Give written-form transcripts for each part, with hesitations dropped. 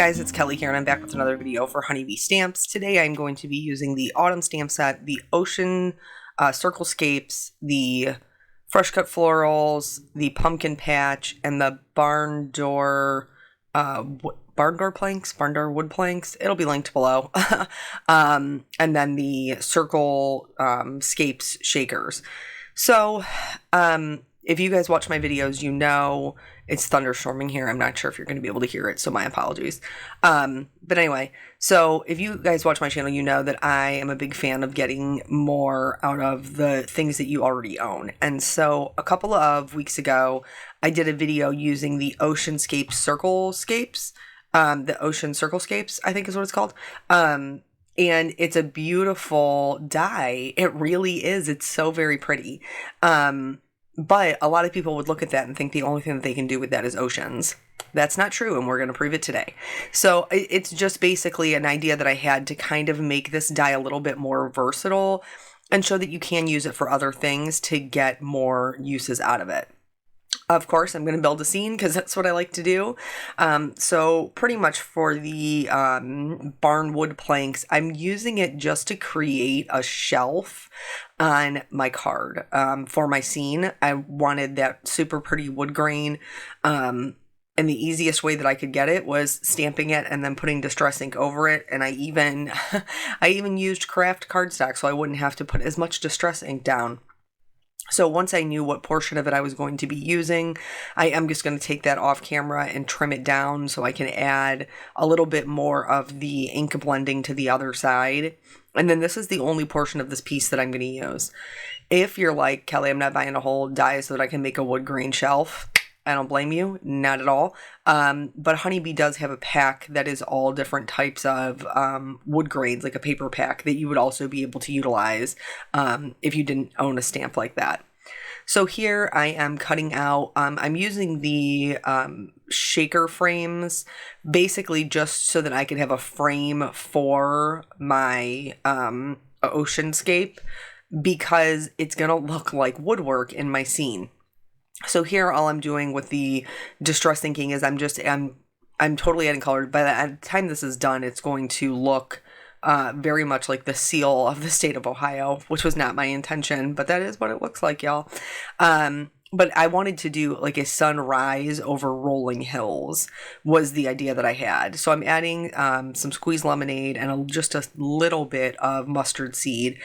guys, it's Kelly here, and I'm back with another video for Honeybee Stamps. Today I'm going to be using the autumn stamp set, the Ocean Circlescapes, the Fresh Cut Florals, the Pumpkin Patch, and the barn door wood planks. It'll be linked below. And then the Circlescapes shakers. So, if you guys watch my videos, you know it's thunderstorming here. I'm not sure if you're going to be able to hear it, so my apologies. But anyway, so if you guys watch my channel, you know that I am a big fan of getting more out of the things that you already own. And so a couple of weeks ago, I did a video using the Ocean Circlescapes, the Ocean Circlescapes, I think is what it's called. And it's a beautiful dye. It really is. It's so very pretty. But a lot of people would look at that and think the only thing that they can do with that is oceans. That's not true, and we're going to prove it today. So it's just basically an idea that I had to kind of make this dye a little bit more versatile and show that you can use it for other things to get more uses out of it. Of course, I'm going to build a scene because that's what I like to do. So pretty much for the barn wood planks, I'm using it just to create a shelf on my card for my scene. I wanted that super pretty wood grain. And the easiest way that I could get it was stamping it and then putting Distress ink over it. And I even used craft cardstock so I wouldn't have to put as much Distress ink down. So once I knew what portion of it I was going to be using, I am just going to take that off camera and trim it down so I can add a little bit more of the ink blending to the other side. And then this is the only portion of this piece that I'm going to use. If you're like, Kelly, I'm not buying a whole die so that I can make a wood grain shelf, I don't blame you, not at all. But Honeybee does have a pack that is all different types of wood grains, like a paper pack that you would also be able to utilize if you didn't own a stamp like that. So here I am cutting out, I'm using the shaker frames basically just so that I could have a frame for my oceanscape because it's going to look like woodwork in my scene. So here, all I'm doing with the distress inking is I'm totally adding colors. By the time this is done, it's going to look very much like the seal of the state of Ohio, which was not my intention, but that is what it looks like, y'all. But I wanted to do like a sunrise over rolling hills was the idea that I had. So I'm adding some squeezed lemonade and just a little bit of mustard seed.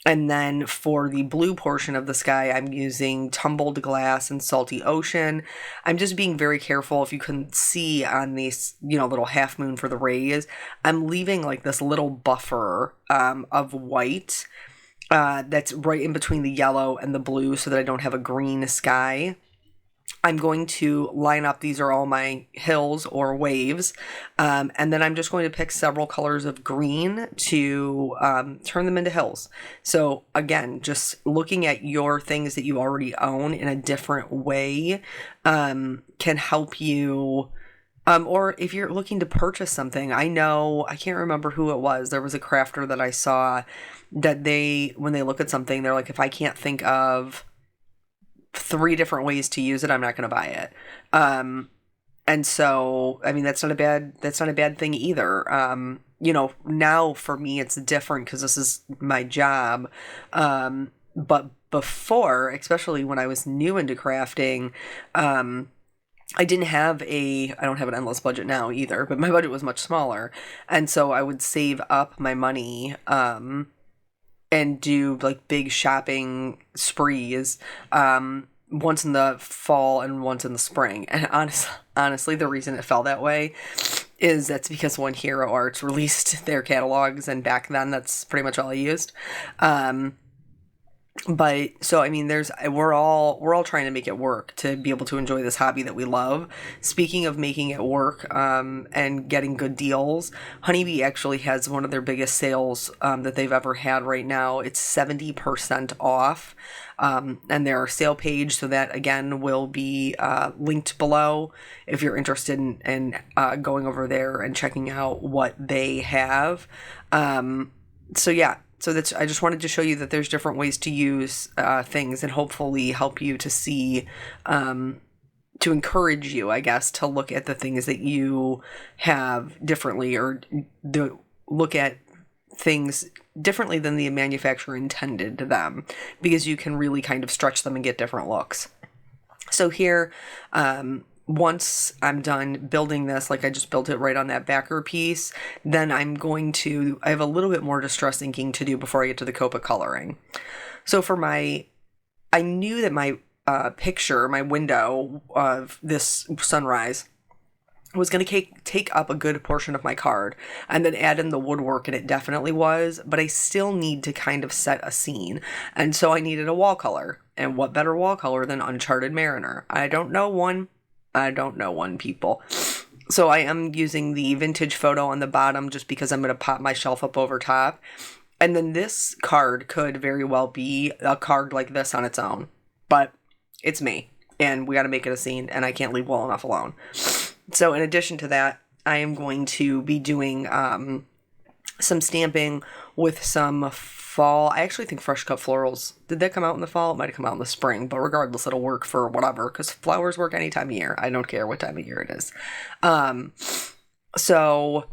And then for the blue portion of the sky, I'm using tumbled glass and salty ocean. I'm just being very careful. If you can see on these, little half moon for the rays, I'm leaving like this little buffer of white that's right in between the yellow and the blue so that I don't have a green sky. I'm going to line up, these are all my hills or waves, and then I'm just going to pick several colors of green to turn them into hills. So again, just looking at your things that you already own in a different way can help you. Or if you're looking to purchase something, I can't remember who it was. There was a crafter that I saw that when they look at something, they're like, if I can't think of 3 different ways to use it, I'm not going to buy it. And so, I mean, that's not a bad thing either. Now for me, it's different because this is my job. But before, especially when I was new into crafting, I don't have an endless budget now either, but my budget was much smaller. And so I would save up my money, and do like big shopping sprees, once in the fall and once in the spring. And honestly, the reason it fell that way is that's because when Hero Arts released their catalogs, and back then that's pretty much all I used. But so, I mean, we're all trying to make it work to be able to enjoy this hobby that we love. Speaking of making it work, and getting good deals, Honeybee actually has one of their biggest sales, that they've ever had right now. It's 70% off. And their sale page, so that again will be linked below if you're interested in going over there and checking out what they have. So yeah. So I just wanted to show you that there's different ways to use things and hopefully help you to see to encourage you, I guess, to look at the things that you have differently, or look at things differently than the manufacturer intended them, because you can really kind of stretch them and get different looks. So here, once I'm done building this, like I just built it right on that backer piece, then I have a little bit more distress inking to do before I get to the Copa coloring. So I knew that my picture, my window of this sunrise was going to take up a good portion of my card, and then add in the woodwork, and it definitely was, but I still need to kind of set a scene. And so I needed a wall color. And what better wall color than Uncharted Mariner? I don't know one, people. So I am using the vintage photo on the bottom just because I'm going to pop my shelf up over top. And then this card could very well be a card like this on its own. But it's me, and we got to make it a scene, and I can't leave well enough alone. So in addition to that, I am going to be doing some stamping with some fall. I actually think Fresh Cut Florals, did that come out in the fall? It might have come out in the spring, but regardless, it'll work for whatever, because flowers work any time of year. I don't care what time of year it is. So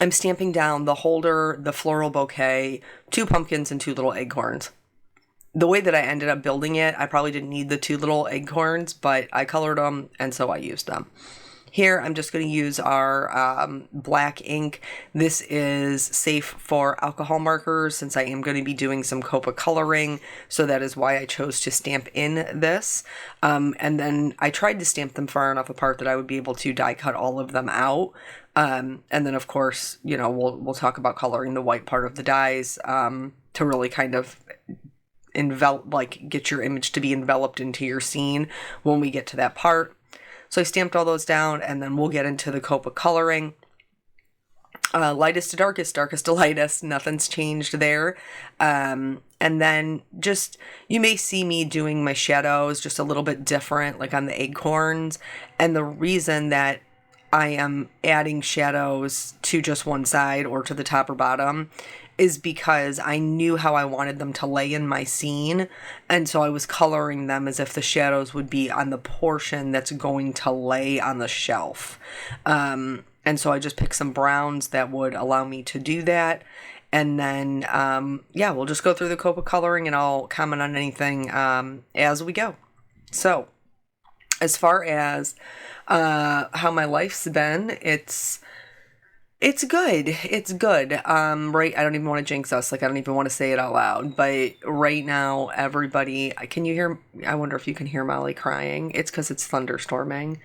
I'm stamping down the holder, the floral bouquet, 2 pumpkins, and 2 little acorns. The way that I ended up building it, I probably didn't need the 2 little acorns, but I colored them, and so I used them. Here, I'm just going to use our black ink. This is safe for alcohol markers, since I am going to be doing some Copa coloring, so that is why I chose to stamp in this. And then I tried to stamp them far enough apart that I would be able to die cut all of them out. And then, of course, we'll talk about coloring the white part of the dies to really kind of get your image to be enveloped into your scene when we get to that part. So I stamped all those down, and then we'll get into the Copa coloring. Lightest to darkest, darkest to lightest, nothing's changed there. And then you may see me doing my shadows just a little bit different, like on the acorns. And the reason that I am adding shadows to just one side or to the top or bottom is because I knew how I wanted them to lay in my scene, and so I was coloring them as if the shadows would be on the portion that's going to lay on the shelf. And so I just picked some browns that would allow me to do that, and then, we'll just go through the Copa coloring, and I'll comment on anything as we go. So, as far as how my life's been, it's good. It's good. Right. I don't even want to jinx us. I don't even want to say it out loud. But right now, everybody, can you hear? I wonder if you can hear Molly crying. It's because it's thunderstorming.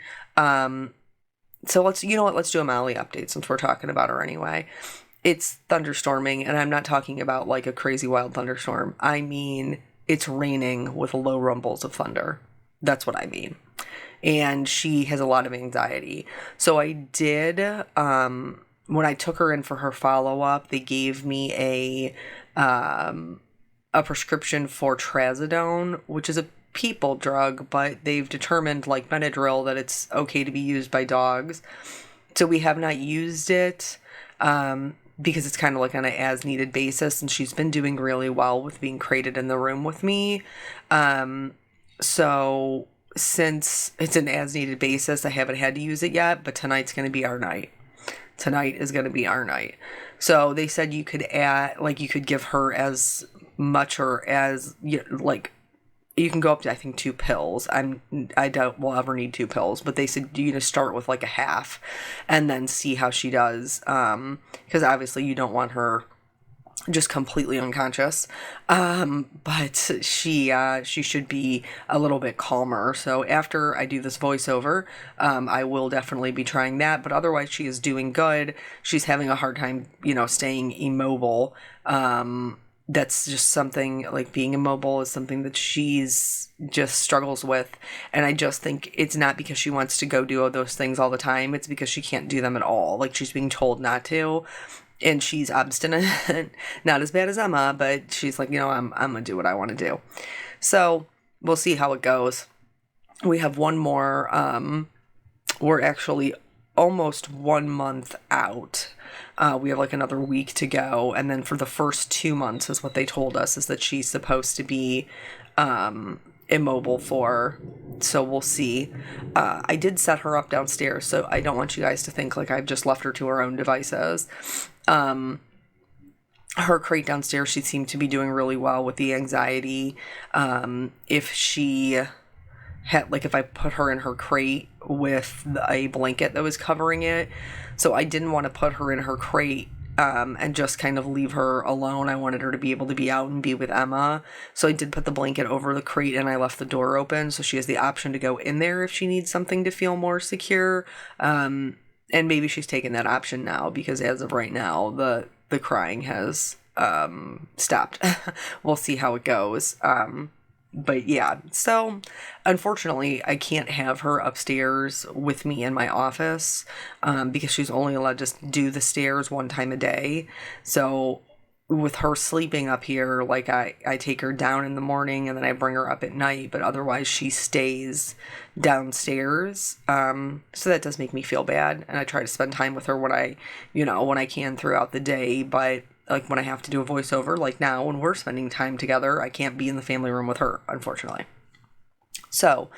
So let's do a Molly update since we're talking about her anyway. It's thunderstorming, and I'm not talking about like a crazy wild thunderstorm. I mean, it's raining with low rumbles of thunder. That's what I mean. And she has a lot of anxiety. So I did, when I took her in for her follow-up, they gave me a prescription for trazodone, which is a people drug, but they've determined, like Benadryl, that it's okay to be used by dogs. So we have not used it because it's kind of like on an as-needed basis, and she's been doing really well with being crated in the room with me. So since it's an as-needed basis, I haven't had to use it yet, but tonight's going to be our night. Tonight is going to be our night. So they said you could you could give her as much or as, you can go up to, I think, 2 pills. I doubt we'll ever need 2 pills, but they said you start with like a half and then see how she does. Because obviously you don't want her just completely unconscious. But she should be a little bit calmer. So after I do this voiceover, I will definitely be trying that. But otherwise, she is doing good. She's having a hard time, staying immobile. That's just something, like being immobile is something that she's just struggles with. And I just think it's not because she wants to go do those things all the time. It's because she can't do them at all. Like, she's being told not to. And she's obstinate, not as bad as Emma, but she's like, I'm going to do what I want to do. So we'll see how it goes. We have one more, we're actually almost 1 month out. We have like another week to go. And then for the first 2 months is what they told us, is that she's supposed to be immobile for. So we'll see. I did set her up downstairs, so I don't want you guys to think like I've just left her to her own devices. Her crate downstairs, she seemed to be doing really well with the anxiety. If she had, like, if I put her in her crate with a blanket that was covering it, so I didn't want to put her in her crate and just kind of leave her alone. I wanted her to be able to be out and be with Emma. So I did put the blanket over the crate and I left the door open, so she has the option to go in there if she needs something to feel more secure. And maybe she's taken that option now, because as of right now, the crying has stopped. We'll see how it goes. But yeah, so unfortunately, I can't have her upstairs with me in my office because she's only allowed to do the stairs one time a day. So with her sleeping up here, like I take her down in the morning and then I bring her up at night, but otherwise she stays downstairs. So that does make me feel bad, and I try to spend time with her when I can throughout the day, but like when I have to do a voiceover, like now when we're spending time together, I can't be in the family room with her, unfortunately. So,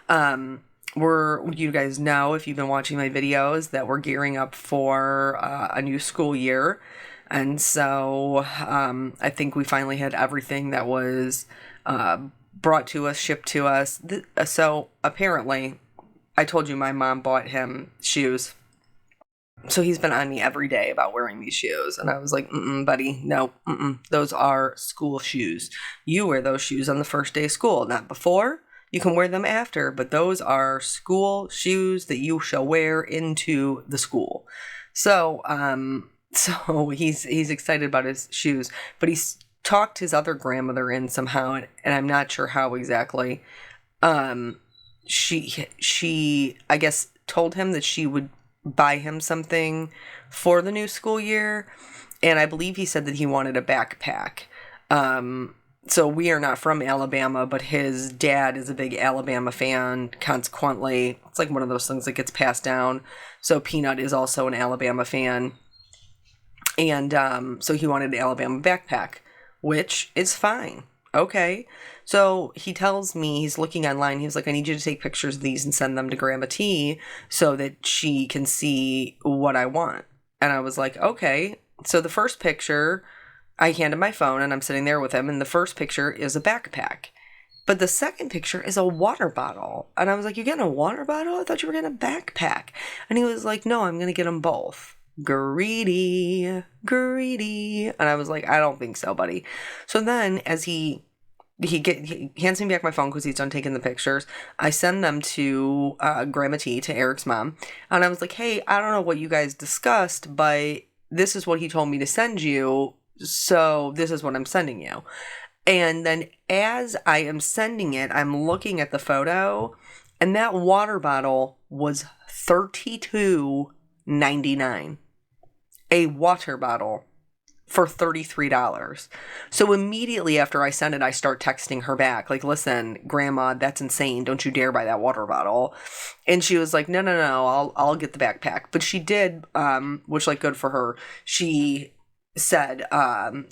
you guys know, if you've been watching my videos, that we're gearing up for a new school year. And so, I think we finally had everything that was brought to us, shipped to us. So apparently, I told you my mom bought him shoes. So he's been on me every day about wearing these shoes. And I was like, buddy, no, those are school shoes. You wear those shoes on the first day of school, not before. You can wear them after, but those are school shoes that you shall wear into the school. So, so he's excited about his shoes, but he's talked his other grandmother in somehow, and I'm not sure how exactly. She I guess told him that she would buy him something for the new school year, and I believe he said that he wanted a backpack. So we are not from Alabama, but his dad is a big Alabama fan. Consequently, it's like one of those things that gets passed down. So Peanut is also an Alabama fan, and so he wanted an Alabama backpack, which is fine. Okay. So he tells me, he's looking online, he's like, I need you to take pictures of these and send them to Grandma T so that she can see what I want. And I was like, okay. So the first picture, I handed my phone and I'm sitting there with him, and the first picture is a backpack. But the second picture is a water bottle. And I was like, you're getting a water bottle? I thought you were getting a backpack. And he was like, no, I'm going to get them both. Greedy. And I was like, I don't think so, buddy. So then as he hands me back my phone because he's done taking the pictures, I send them to Grandma T, to Eric's mom. And I was like, hey, I don't know what you guys discussed, but this is what he told me to send you. So this is what I'm sending you. And then as I am sending it, I'm looking at the photo, and that water bottle was $32.99. A water bottle for $33. So immediately after I send it, I start texting her back, like, listen, Grandma, that's insane. Don't you dare buy that water bottle. And she was like, no, I'll get the backpack. But she did, which, like, good for her. She said,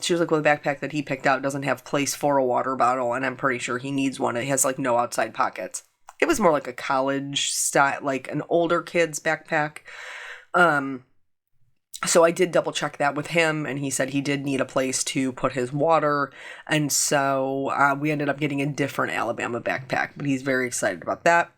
she was like, well, the backpack that he picked out doesn't have place for a water bottle, and I'm pretty sure he needs one. It has, like, no outside pockets. It was more like a college style, like an older kid's backpack. So I did double check that with him, and he said he did need a place to put his water. And so we ended up getting a different Alabama backpack, but he's very excited about that.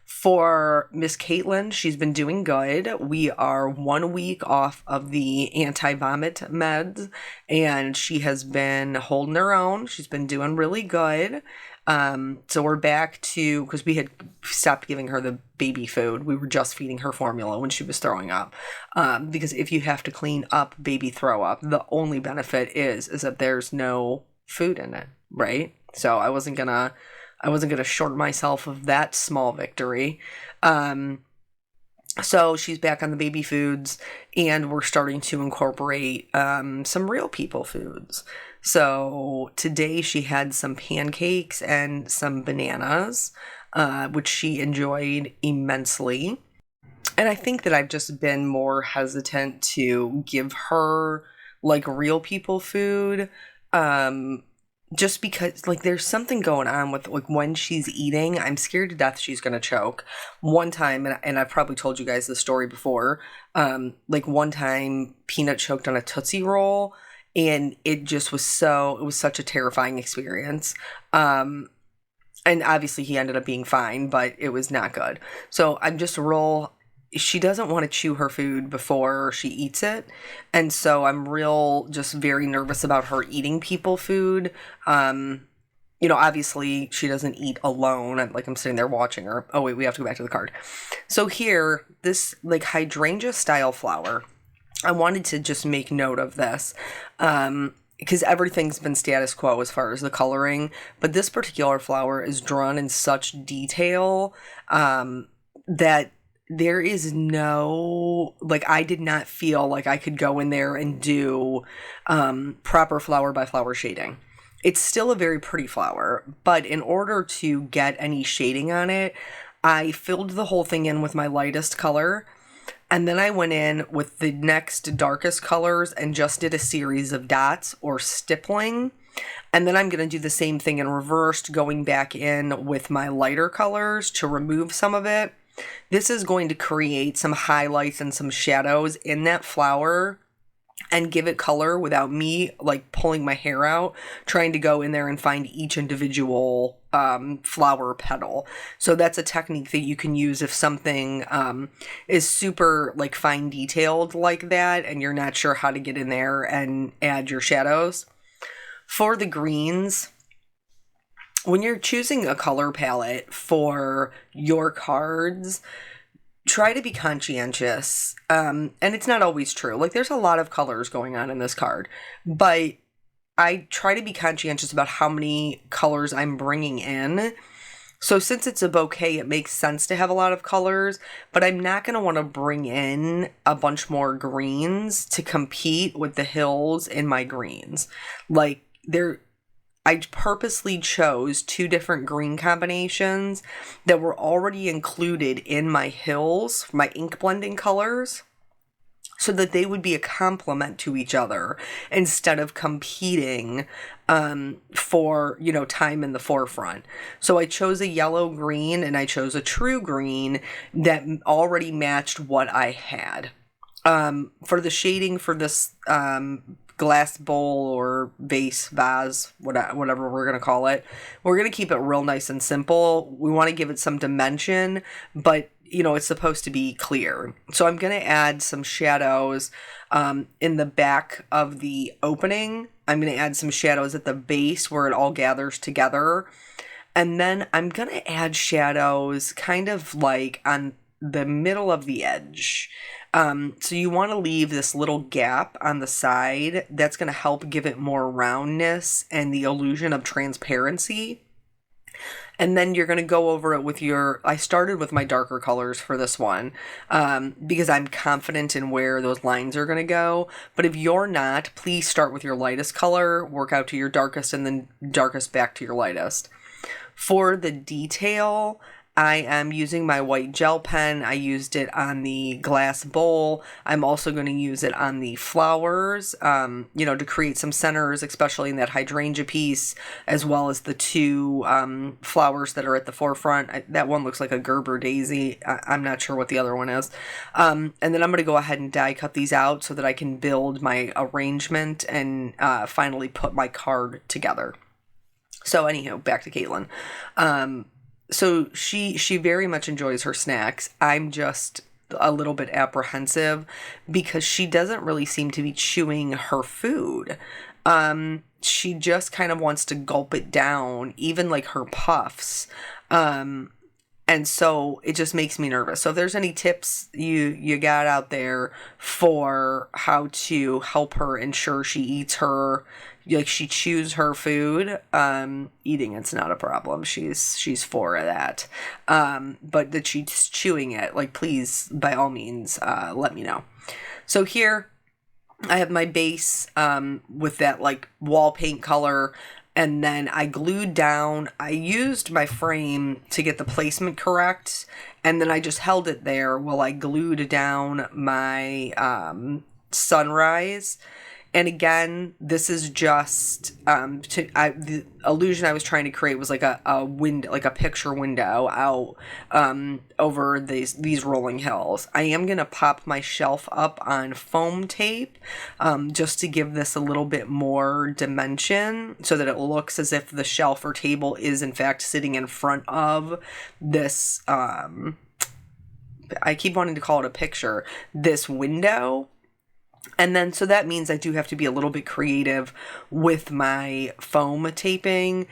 For Miss Caitlin, she's been doing good. We are 1 week off of the anti-vomit meds, and she has been holding her own. She's been doing really good. So we're back to, because we had stopped giving her the baby food. We were just feeding her formula when she was throwing up. Because if you have to clean up baby throw up, the only benefit is that there's no food in it, right? So I wasn't gonna short myself of that small victory. So she's back on the baby foods, and we're starting to incorporate some real people foods. So today she had some pancakes and some bananas, which she enjoyed immensely. And I think that I've just been more hesitant to give her, like, real people food, just because like there's something going on with like when she's eating, I'm scared to death she's gonna choke. One time, and I've probably told you guys this story before, like one time Peanut choked on a Tootsie Roll, and it just was it was such a terrifying experience. And obviously he ended up being fine, but it was not good. So I'm just she doesn't want to chew her food before she eats it. And so I'm just very nervous about her eating people food. Obviously she doesn't eat alone. I'm sitting there watching her. Oh wait, we have to go back to the card. So here, this like hydrangea style flower, I wanted to just make note of this. Because everything's been status quo as far as the coloring, but this particular flower is drawn in such detail that there is I did not feel like I could go in there and do proper flower by flower shading. It's still a very pretty flower, but in order to get any shading on it, I filled the whole thing in with my lightest color. And then I went in with the next darkest colors and just did a series of dots or stippling. And then I'm going to do the same thing in reversed, going back in with my lighter colors to remove some of it. This is going to create some highlights and some shadows in that flower and give it color without me like pulling my hair out, trying to go in there and find each individual flower petal. So that's a technique that you can use if something is super like fine detailed like that and you're not sure how to get in there and add your shadows. For the greens, when you're choosing a color palette for your cards, try to be conscientious. And it's not always true. Like there's a lot of colors going on in this card, but I try to be conscientious about how many colors I'm bringing in. So since it's a bouquet, it makes sense to have a lot of colors, but I'm not going to want to bring in a bunch more greens to compete with the hills in my greens. I purposely chose 2 different green combinations that were already included in my hills, my ink blending colors, so that they would be a complement to each other instead of competing for, time in the forefront. So I chose a yellow green and I chose a true green that already matched what I had. For the shading for this glass bowl or vase, whatever we're going to call it, we're going to keep it real nice and simple. We want to give it some dimension, but it's supposed to be clear. So I'm going to add some shadows in the back of the opening. I'm going to add some shadows at the base where it all gathers together. And then I'm going to add shadows kind of like on the middle of the edge. So you want to leave this little gap on the side. That's going to help give it more roundness and the illusion of transparency. And then you're going to go over it with I started with my darker colors for this one because I'm confident in where those lines are going to go. But if you're not, please start with your lightest color, work out to your darkest, and then darkest back to your lightest. For the detail, I am using my white gel pen. I used it on the glass bowl. I'm also going to use it on the flowers, to create some centers, especially in that hydrangea piece, as well as the 2 flowers that are at the forefront. That one looks like a Gerber daisy. I'm not sure what the other one is. And then I'm going to go ahead and die cut these out so that I can build my arrangement and finally put my card together. So anywho, back to Caitlin. So she very much enjoys her snacks. I'm just a little bit apprehensive because she doesn't really seem to be chewing her food. She just kind of wants to gulp it down, even like her puffs. And so it just makes me nervous. So if there's any tips you got out there for how to help her ensure she eats she chews her food, eating it's not a problem. She's for that. But that she's chewing it, please, by all means, let me know. So here I have my base, with that wall paint color. And then I used my frame to get the placement correct. And then I just held it there while I glued down my sunrise. And again, this is just the illusion I was trying to create was like a window, like a picture window out over these rolling hills. I am gonna pop my shelf up on foam tape just to give this a little bit more dimension, so that it looks as if the shelf or table is in fact sitting in front of this. I keep wanting to call it a picture. This window. And then, so that means I do have to be a little bit creative with my foam taping.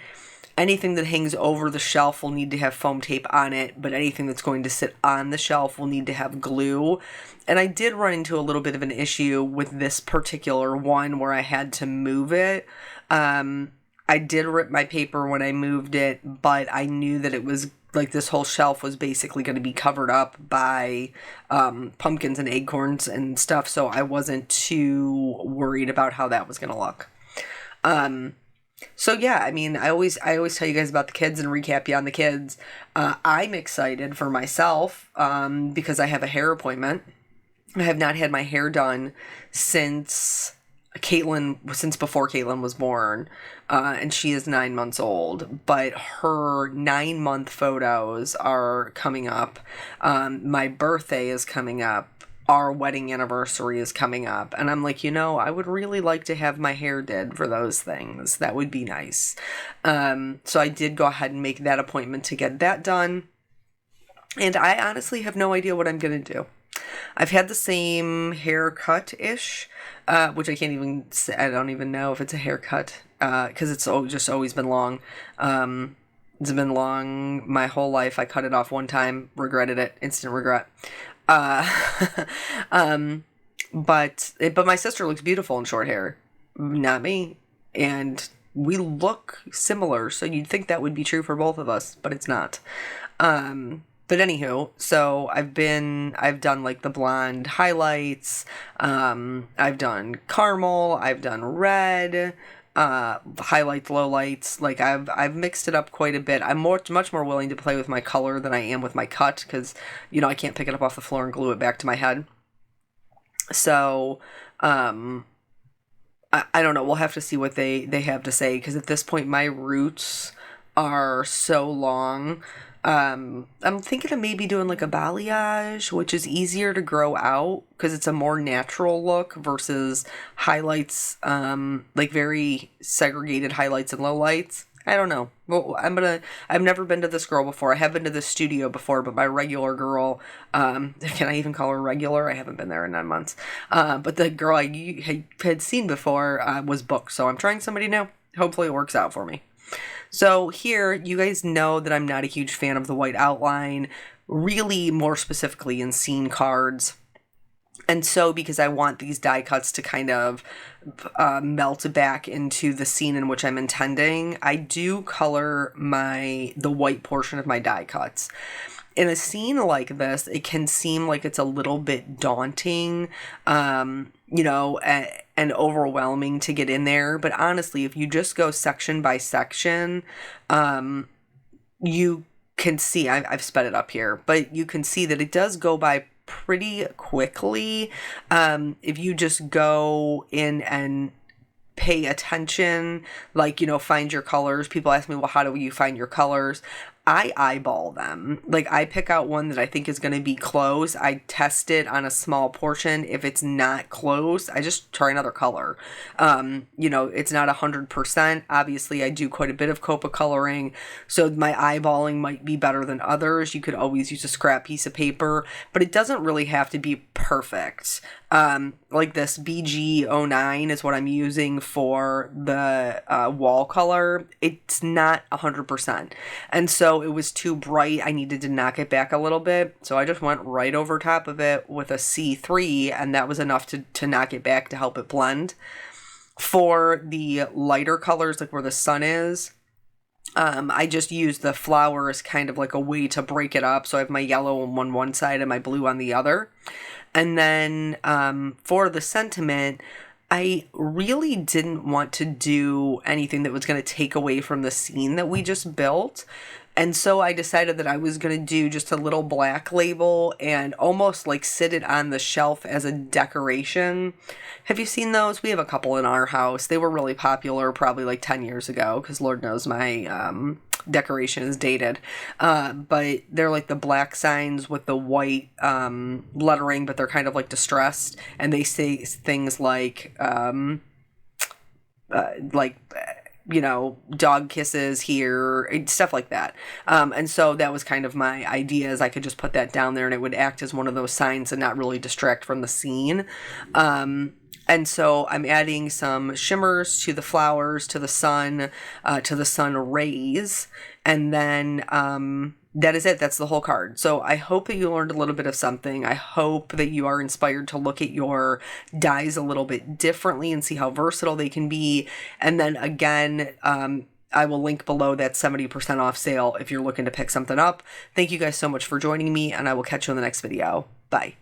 Anything that hangs over the shelf will need to have foam tape on it, but anything that's going to sit on the shelf will need to have glue. And I did run into a little bit of an issue with this particular one where I had to move it. I did rip my paper when I moved it, but I knew that it was like this whole shelf was basically going to be covered up by pumpkins and acorns and stuff, so I wasn't too worried about how that was going to look. So yeah, I mean, I always tell you guys about the kids and recap you on the kids. I'm excited for myself because I have a hair appointment. I have not had my hair done since before Caitlin was born, and she is 9 months old, but her 9-month photos are coming up. My birthday is coming up. Our wedding anniversary is coming up. And I'm like, I would really like to have my hair did for those things. That would be nice. So I did go ahead and make that appointment to get that done. And I honestly have no idea what I'm going to do. I've had the same haircut-ish, which I don't even know if it's a haircut, because it's just always been long. It's been long my whole life. I cut it off one time, regretted it, instant regret. But my sister looks beautiful in short hair, not me, and we look similar, so you'd think that would be true for both of us, but it's not. But anywho, so I've done like the blonde highlights, I've done caramel, I've done red, highlights, lowlights. Like I've mixed it up quite a bit. I'm much more willing to play with my color than I am with my cut, because I can't pick it up off the floor and glue it back to my head. So I don't know. We'll have to see what they have to say, because at this point my roots are so long. I'm thinking of maybe doing like a balayage, which is easier to grow out because it's a more natural look versus highlights, like very segregated highlights and lowlights. I don't know. Well, I've never been to this girl before. I have been to this studio before, but my regular girl, can I even call her regular? I haven't been there in 9 months. But the girl I had seen before, was booked. So I'm trying somebody new. Hopefully it works out for me. So here, you guys know that I'm not a huge fan of the white outline, really more specifically in scene cards. And so because I want these die cuts to kind of melt back into the scene in which I'm intending, I do color the white portion of my die cuts. In a scene like this, it can seem like it's a little bit daunting, and overwhelming to get in there. But honestly, if you just go section by section, you can see, I've sped it up here, but you can see that it does go by pretty quickly. If you just go in and pay attention, like, find your colors. People ask me, well, how do you find your colors? I eyeball them. Like, I pick out one that I think is going to be close. I test it on a small portion. If it's not close, I just try another color. It's not 100%. Obviously, I do quite a bit of copa coloring, so my eyeballing might be better than others. You could always use a scrap piece of paper, but it doesn't really have to be perfect. Like this BG09 is what I'm using for the wall color. It's not 100%. And so it was too bright. I needed to knock it back a little bit. So I just went right over top of it with a C3, and that was enough to knock it back to help it blend. For the lighter colors, like where the sun is, I just use the flower as kind of like a way to break it up. So I have my yellow on one side and my blue on the other. And then for the sentiment, I really didn't want to do anything that was going to take away from the scene that we just built. And so I decided that I was going to do just a little black label and almost like sit it on the shelf as a decoration. Have you seen those? We have a couple in our house. They were really popular probably like 10 years ago, because Lord knows my decoration is dated. But they're like the black signs with the white lettering, but they're kind of like distressed. And they say things like dog kisses here, stuff like that. And so that was kind of my idea, is I could just put that down there and it would act as one of those signs and not really distract from the scene. And so I'm adding some shimmers to the flowers, to the sun rays, and then that is it. That's the whole card. So I hope that you learned a little bit of something. I hope that you are inspired to look at your dies a little bit differently and see how versatile they can be. And then again, I will link below that 70% off sale if you're looking to pick something up. Thank you guys so much for joining me, and I will catch you in the next video. Bye.